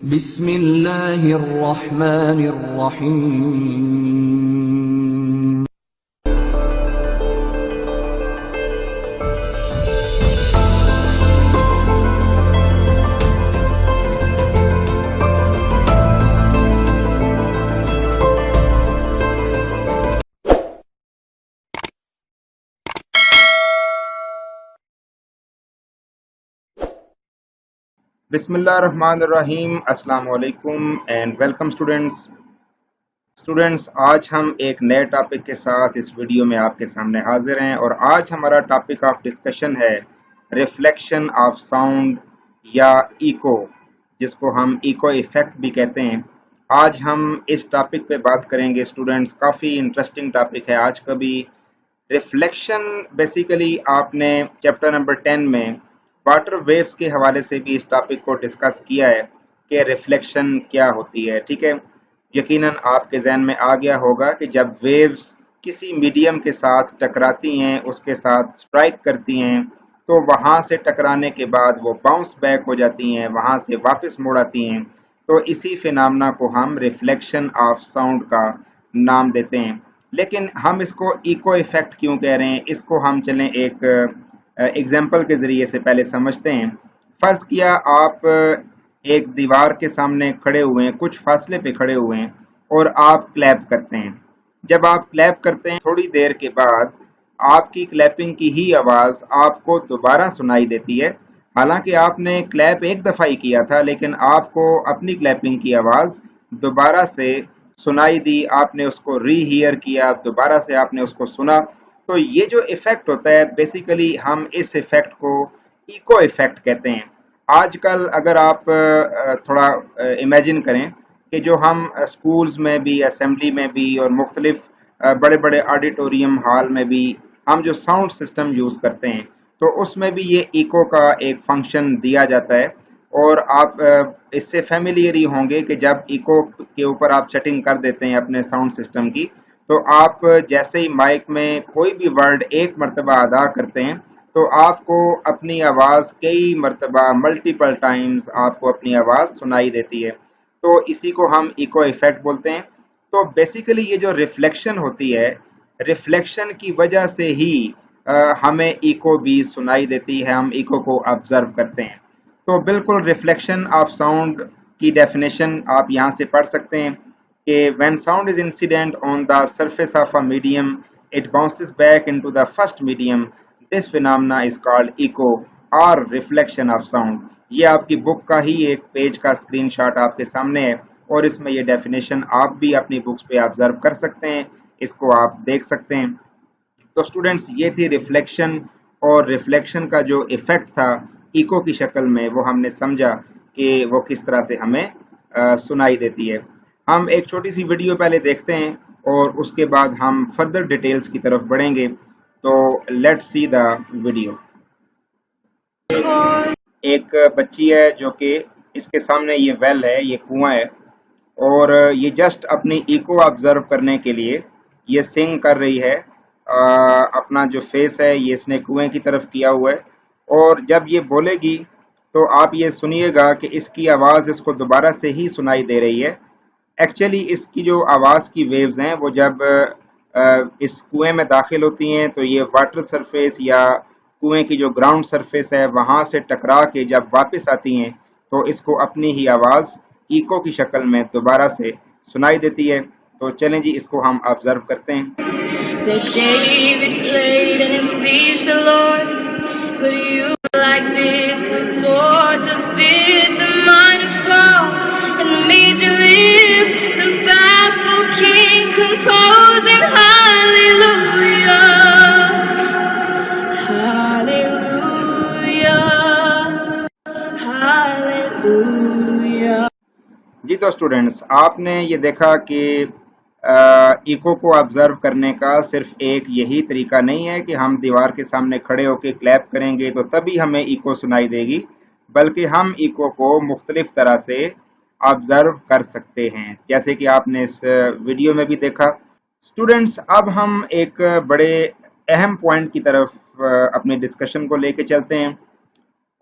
بسم اللہ الرحمن الرحیم بسم اللہ الرحمن الرحیم. السلام علیکم اینڈ ویلکم اسٹوڈنٹس. آج ہم ایک نئے ٹاپک کے ساتھ اس ویڈیو میں آپ کے سامنے حاضر ہیں اور آج ہمارا ٹاپک آف ڈسکشن ہے ریفلیکشن آف ساؤنڈ یا ایکو، جس کو ہم ایکو ایفیکٹ بھی کہتے ہیں. آج ہم اس ٹاپک پہ بات کریں گے اسٹوڈنٹس. کافی انٹرسٹنگ ٹاپک ہے آج کا بھی. ریفلیکشن بیسیکلی آپ نے چیپٹر نمبر 10 میں واٹر ویوز کے حوالے سے بھی اس ٹاپک کو ڈسکس کیا ہے کہ ریفلیکشن کیا ہوتی ہے. ٹھیک ہے، یقیناً آپ کے ذہن میں آ گیا ہوگا کہ جب ویوز کسی میڈیم کے ساتھ ٹکراتی ہیں، اس کے ساتھ سٹرائک کرتی ہیں، تو وہاں سے ٹکرانے کے بعد وہ باؤنس بیک ہو جاتی ہیں، وہاں سے واپس موڑ آتی ہیں. تو اسی فینامنا کو ہم ریفلیکشن آف ساؤنڈ کا نام دیتے ہیں. لیکن ہم اس کو ایکو ایفیکٹ کیوں کہہ رہے ہیں، اس کو ہم چلیں ایک ایگزامپل کے ذریعے سے پہلے سمجھتے ہیں. فرض کیا آپ ایک دیوار کے سامنے کھڑے ہوئے ہیں، کچھ فاصلے پہ کھڑے ہوئے ہیں اور آپ کلیپ کرتے ہیں. جب آپ کلیپ کرتے ہیں تھوڑی دیر کے بعد آپ کی کلیپنگ کی ہی آواز آپ کو دوبارہ سنائی دیتی ہے. حالانکہ آپ نے کلیپ ایک دفعہ ہی کیا تھا، لیکن آپ کو اپنی کلیپنگ کی آواز دوبارہ سے سنائی دی. آپ نے اس کو ری ہیئر کیا، دوبارہ سے آپ نے اس کو سنا. تو یہ جو ایفیکٹ ہوتا ہے بیسیکلی ہم اس ایفیکٹ کو ایکو ایفیکٹ کہتے ہیں. آج کل اگر آپ تھوڑا امیجن کریں کہ جو ہم سکولز میں بھی، اسمبلی میں بھی اور مختلف بڑے بڑے آڈیٹوریم ہال میں بھی ہم جو ساؤنڈ سسٹم یوز کرتے ہیں، تو اس میں بھی یہ ایکو کا ایک فنکشن دیا جاتا ہے. اور آپ اس سے فیملیئر ہی ہوں گے کہ جب ایکو کے اوپر آپ سیٹنگ کر دیتے ہیں اپنے ساؤنڈ سسٹم کی، تو آپ جیسے ہی مائک میں کوئی بھی ورڈ ایک مرتبہ ادا کرتے ہیں تو آپ کو اپنی آواز کئی مرتبہ ملٹیپل ٹائمز آپ کو اپنی آواز سنائی دیتی ہے. تو اسی کو ہم ایکو ایفیکٹ بولتے ہیں. تو بیسیکلی یہ جو ریفلیکشن ہوتی ہے، ریفلیکشن کی وجہ سے ہی ہمیں ایکو بھی سنائی دیتی ہے، ہم ایکو کو آبزرو کرتے ہیں. تو بالکل ریفلیکشن آف ساؤنڈ کی ڈیفینیشن آپ یہاں سے پڑھ سکتے ہیں کہ when sound is incident on the surface of a medium, it bounces back into the first medium. This phenomena is called echo or reflection of sound. یہ آپ کی بک کا ہی ایک پیج کا اسکرین شاٹ آپ کے سامنے ہے اور اس میں یہ ڈیفینیشن آپ بھی اپنی بکس پہ آبزرو کر سکتے ہیں، اس کو آپ دیکھ سکتے ہیں. تو اسٹوڈنٹس یہ تھی ریفلیکشن، اور ریفلیکشن کا جو ایفیکٹ تھا ایکو کی شکل میں وہ ہم نے سمجھا کہ وہ کس طرح سے ہمیں سنائی دیتی ہے. ہم ایک چھوٹی سی ویڈیو پہلے دیکھتے ہیں اور اس کے بعد ہم فردر ڈیٹیلز کی طرف بڑھیں گے. تو لیٹس سی دا ویڈیو. ایک بچی ہے جو کہ اس کے سامنے یہ ویل ہے، یہ کنواں ہے، اور یہ جسٹ اپنی ایکو آبزرو کرنے کے لیے یہ سنگ کر رہی ہے. اپنا جو فیس ہے یہ اس نے کنویں کی طرف کیا ہوا ہے، اور جب یہ بولے گی تو آپ یہ سنیے گا کہ اس کی آواز اس کو دوبارہ سے ہی سنائی دے رہی ہے. ایکچولی اس کی جو آواز کی ویوز ہیں وہ جب اس کنویں میں داخل ہوتی ہیں تو یہ واٹر سرفیس یا کنویں کی جو گراؤنڈ سرفیس ہے وہاں سے ٹکرا کے جب واپس آتی ہیں تو اس کو اپنی ہی آواز ایکو کی شکل میں دوبارہ سے سنائی دیتی ہے. تو چلیں جی اس کو ہم آبزرو کرتے ہیں. That David played and it pleased the Lord, but you like this before the fifth, the minor fall, and the major live, the baffled king composing hallelujah, hallelujah, hallelujah. جی تو اسٹوڈنٹس آپ نے یہ دیکھا کہ eco کو observe کرنے کا صرف ایک یہی طریقہ نہیں ہے کہ ہم دیوار کے سامنے کھڑے ہو کے کلیپ کریں گے تو تبھی ہمیں ایکو سنائی دے گی، بلکہ ہم ایکو کو مختلف طرح سے آبزرو کر سکتے ہیں، جیسے کہ آپ نے اس ویڈیو میں بھی دیکھا. اسٹوڈنٹس اب ہم ایک بڑے اہم پوائنٹ کی طرف اپنی ڈسکشن کو لے کے چلتے ہیں،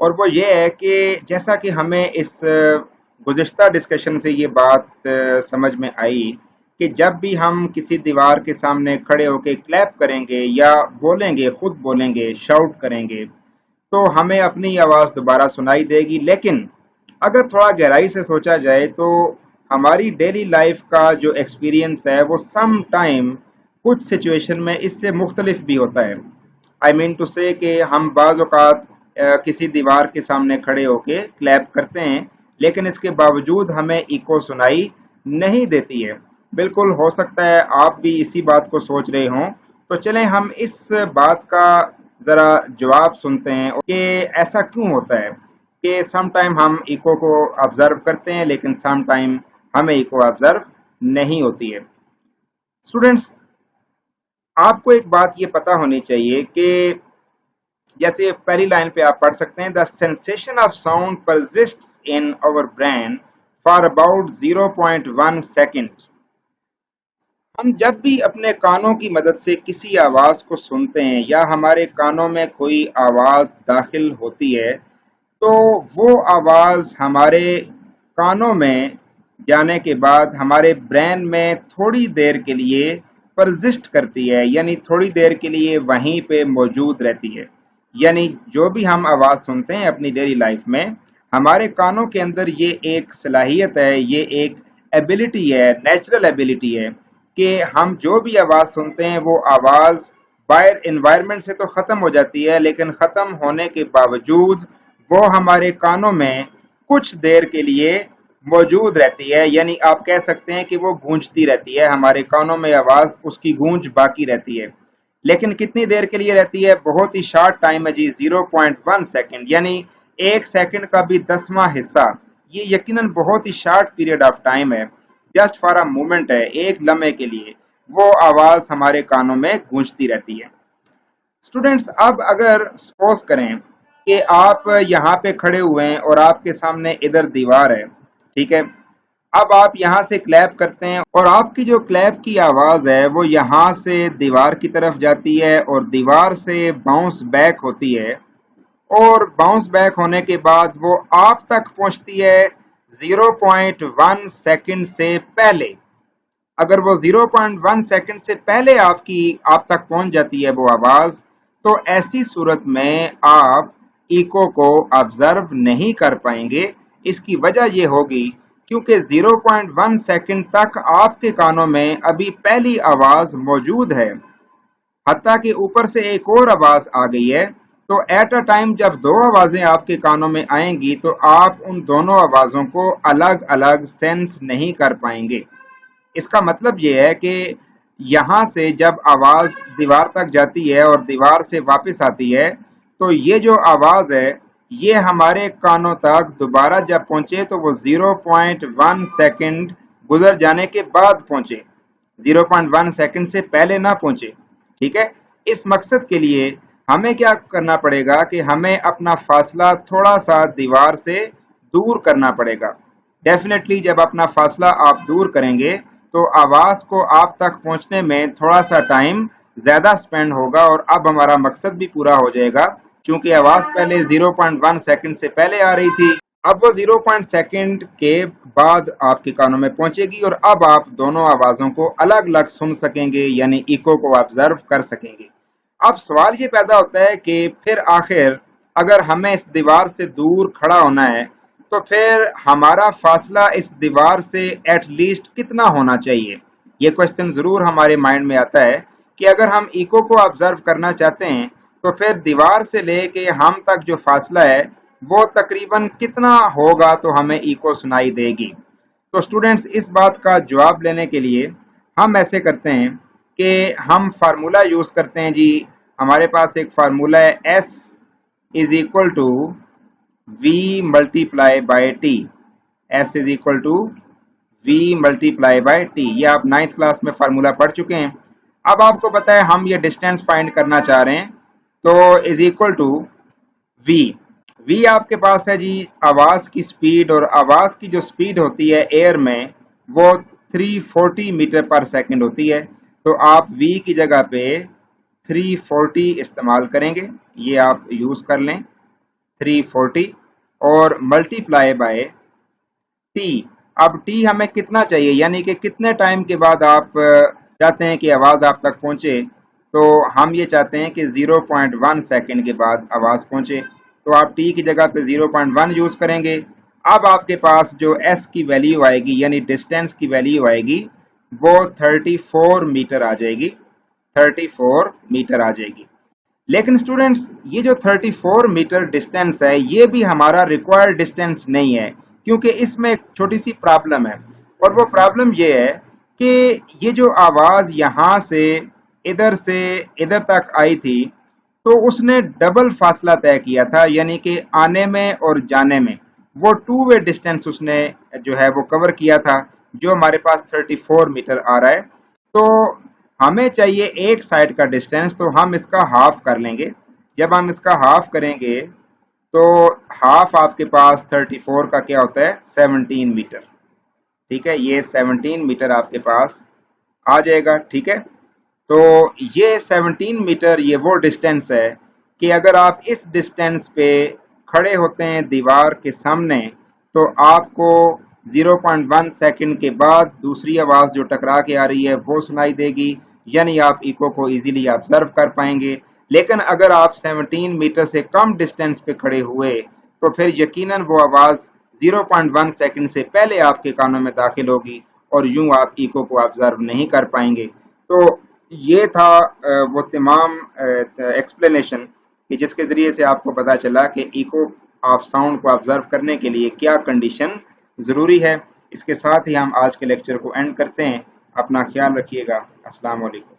اور وہ یہ ہے کہ جیسا کہ ہمیں اس गुज़िश्ता डिस्कशन से ये बात समझ में आई कि जब भी हम किसी दीवार के सामने खड़े होकर क्लैप करेंगे या बोलेंगे, खुद बोलेंगे, शाउट करेंगे, तो हमें अपनी आवाज़ दोबारा सुनाई देगी। लेकिन अगर थोड़ा गहराई से सोचा जाए तो हमारी डेली लाइफ का जो एक्सपीरियंस है वो सम टाइम कुछ सिचुएशन में इससे मुख्तलिफ भी होता है। आई मीन टू से कि हम बाज़ औक़ात किसी दीवार के सामने खड़े होके क्लैप करते हैं, लेकिन इसके बावजूद हमें इको सुनाई नहीं देती है। बिल्कुल हो सकता है आप भी इसी बात को सोच रहे हों। तो चलें हम इस बात का ज़रा जवाब सुनते हैं कि ऐसा क्यों होता है कि सम टाइम हम इको को ऑब्ज़र्व करते हैं लेकिन सम टाइम हमें इको ऑब्ज़र्व नहीं होती है। स्टूडेंट्स, आपको एक बात ये पता होनी चाहिए कि जैसे पहली लाइन पे आप पढ़ सकते हैं, the sensation of sound persists in our brain for about 0.1 second. हम जब भी अपने कानों की मदद से किसी आवाज़ को सुनते हैं या हमारे कानों में कोई आवाज़ दाखिल होती है, तो वो आवाज़ हमारे कानों में जाने के बाद हमारे ब्रेन में थोड़ी देर के लिए परसिस्ट करती है, यानी थोड़ी देर के लिए वहीं पे मौजूद रहती है। यानी जो भी हम आवाज़ सुनते हैं अपनी डेली लाइफ में, हमारे कानों के अंदर ये एक सलाहियत है, ये एक एबिलिटी है, नेचुरल एबिलिटी है कि हम जो भी आवाज़ सुनते हैं वो आवाज़ बाहर एनवायरनमेंट से तो ख़त्म हो जाती है, लेकिन ख़त्म होने के बावजूद वो हमारे कानों में कुछ देर के लिए मौजूद रहती है। यानी आप कह सकते हैं कि वो गूंजती रहती है, हमारे कानों में आवाज़ उसकी गूंज बाकी रहती है। लेकिन कितनी देर के लिए रहती है? बहुत ही शॉर्ट टाइम है जी, 0.1 सेकेंड, यानी 1 सेकेंड का भी 10वां हिस्सा। ये यकीनन बहुत ही शॉर्ट पीरियड ऑफ टाइम है, जस्ट फॉर अ मोमेंट है, एक लम्हे के लिए वो आवाज़ हमारे कानों में गूंजती रहती है। स्टूडेंट्स, अब अगर सपोज करें कि आप यहाँ पे खड़े हुए हैं और आपके सामने इधर दीवार है, ठीक है। अब आप यहाँ से क्लैप करते हैं और आपकी जो क्लैप की आवाज़ है वो यहाँ से दीवार की तरफ जाती है और दीवार से बाउंस बैक होती है, और बाउंस बैक होने के बाद वो आप तक पहुँचती है 0.1 सेकेंड से पहले। अगर वो 0.1 सेकेंड से पहले आप तक पहुँच जाती है वो आवाज़, तो ऐसी सूरत में आप इको को ऑब्जर्व नहीं कर पाएंगे। इसकी वजह ये होगी क्योंकि 0.1 सेकेंड तक आपके कानों में अभी पहली आवाज़ मौजूद है, हत्ता कि ऊपर से एक और आवाज़ आ गई है। तो एट अ टाइम जब दो आवाज़ें आपके कानों में आएंगी तो आप उन दोनों आवाज़ों को अलग अलग सेंस नहीं कर पाएंगे। इसका मतलब ये है कि यहाँ से जब आवाज़ दीवार तक जाती है और दीवार से वापस आती है, तो ये जो आवाज़ है ये हमारे कानों तक दोबारा जब पहुँचे तो वो 0.1 सेकेंड गुजर जाने के बाद पहुँचे, 0.1 सेकेंड से पहले ना पहुँचे, ठीक है। इस मकसद के लिए हमें क्या करना पड़ेगा कि हमें अपना फासला थोड़ा सा दीवार से दूर करना पड़ेगा। डेफिनेटली जब अपना फासला आप दूर करेंगे तो आवाज़ को आप तक पहुंचने में थोड़ा सा टाइम ज़्यादा स्पेंड होगा, और अब हमारा मकसद भी पूरा हो जाएगा। क्योंकि आवाज़ पहले 0.1 सेकेंड से पहले आ रही थी, अब वो 0.1 सेकेंड के बाद आपके कानों में पहुंचेगी और अब आप दोनों आवाज़ों को अलग अलग सुन सकेंगे, यानी इको को ऑब्जर्व कर सकेंगे। अब सवाल ये पैदा होता है कि फिर आखिर अगर हमें इस दीवार से दूर खड़ा होना है तो फिर हमारा फासला इस दीवार से एट लीस्ट कितना होना चाहिए? ये क्वेश्चन ज़रूर हमारे माइंड में आता है कि अगर हम इको को ऑब्जर्व करना चाहते हैं तो फिर दीवार से लेके हम तक जो फासला है वो तकरीबन कितना होगा तो हमें इको सुनाई देगी। तो स्टूडेंट्स, इस बात का जवाब लेने के लिए हम ऐसे करते हैं कि हम फार्मूला यूज़ करते हैं जी। हमारे पास एक फार्मूला है, S is equal to V multiply by T। S is equal to V multiply by T। ये आप 9th क्लास में फार्मूला पढ़ चुके हैं। अब आपको पता है हम ये डिस्टेंस फाइंड करना चाह रहे हैं, तो is equal to V। V आपके पास है जी आवाज़ की स्पीड, और आवाज़ की जो स्पीड होती है एयर में वो 340 मीटर पर सेकेंड होती है। तो आप V की जगह पे 340 इस्तेमाल करेंगे, ये आप यूज़ कर लें 340, और मल्टीप्लाई बाय टी। अब टी हमें कितना चाहिए, यानी कि कितने टाइम के बाद आप चाहते हैं कि आवाज़ आप तक पहुंचे। तो हम ये चाहते हैं कि 0.1 सेकंड के बाद आवाज़ पहुंचे, तो आप टी की जगह पे 0.1 यूज़ करेंगे। अब आपके पास जो एस की वैल्यू आएगी, यानी डिस्टेंस की वैल्यू आएगी, वो 34 मीटर आ जाएगी, 34 मीटर आ जाएगी। लेकिन स्टूडेंट्स, ये जो 34 मीटर डिस्टेंस है, ये भी हमारा रिक्वायर्ड डिस्टेंस नहीं है, क्योंकि इसमें एक छोटी सी प्रॉब्लम है। और वो प्रॉब्लम ये है कि ये जो आवाज़ यहाँ से इधर तक आई थी, तो उसने डबल फासला तय किया था, यानी कि आने में और जाने में वो 2 वे डिस्टेंस उसने जो है वो कवर किया था, जो हमारे पास 34 मीटर आ रहा है। तो हमें चाहिए एक साइड का डिस्टेंस, तो हम इसका हाफ कर लेंगे। जब हम इसका हाफ करेंगे तो हाफ आपके पास 34 का क्या होता है, 17 मीटर। ठीक है, ये 17 मीटर आपके पास आ जाएगा। ठीक है, तो ये 17 मीटर ये वो डिस्टेंस है कि अगर आप इस डिस्टेंस पे खड़े होते हैं दीवार के सामने, तो आपको 0.1 सेकंड के बाद दूसरी आवाज़ जो टकरा के आ रही है वो सुनाई देगी, यानी आप इको को इजीली ऑब्जर्व कर पाएंगे। लेकिन अगर आप 17 मीटर से कम डिस्टेंस पे खड़े हुए, तो फिर यकीनन वो आवाज़ 0.1 सेकंड से पहले आपके कानों में दाखिल होगी और यूं आप इको को ऑब्जर्व नहीं कर पाएंगे। तो ये था वो तमाम एक्सप्लेनेशन कि जिसके ज़रिए से आपको पता चला कि इको ऑफ साउंड को ऑब्जर्व करने के लिए क्या कंडीशन ज़रूरी है। इसके साथ ही हम आज के लेक्चर को एंड करते हैं। अपना ख्याल रखिएगा। अस्सलाम वालेकुम।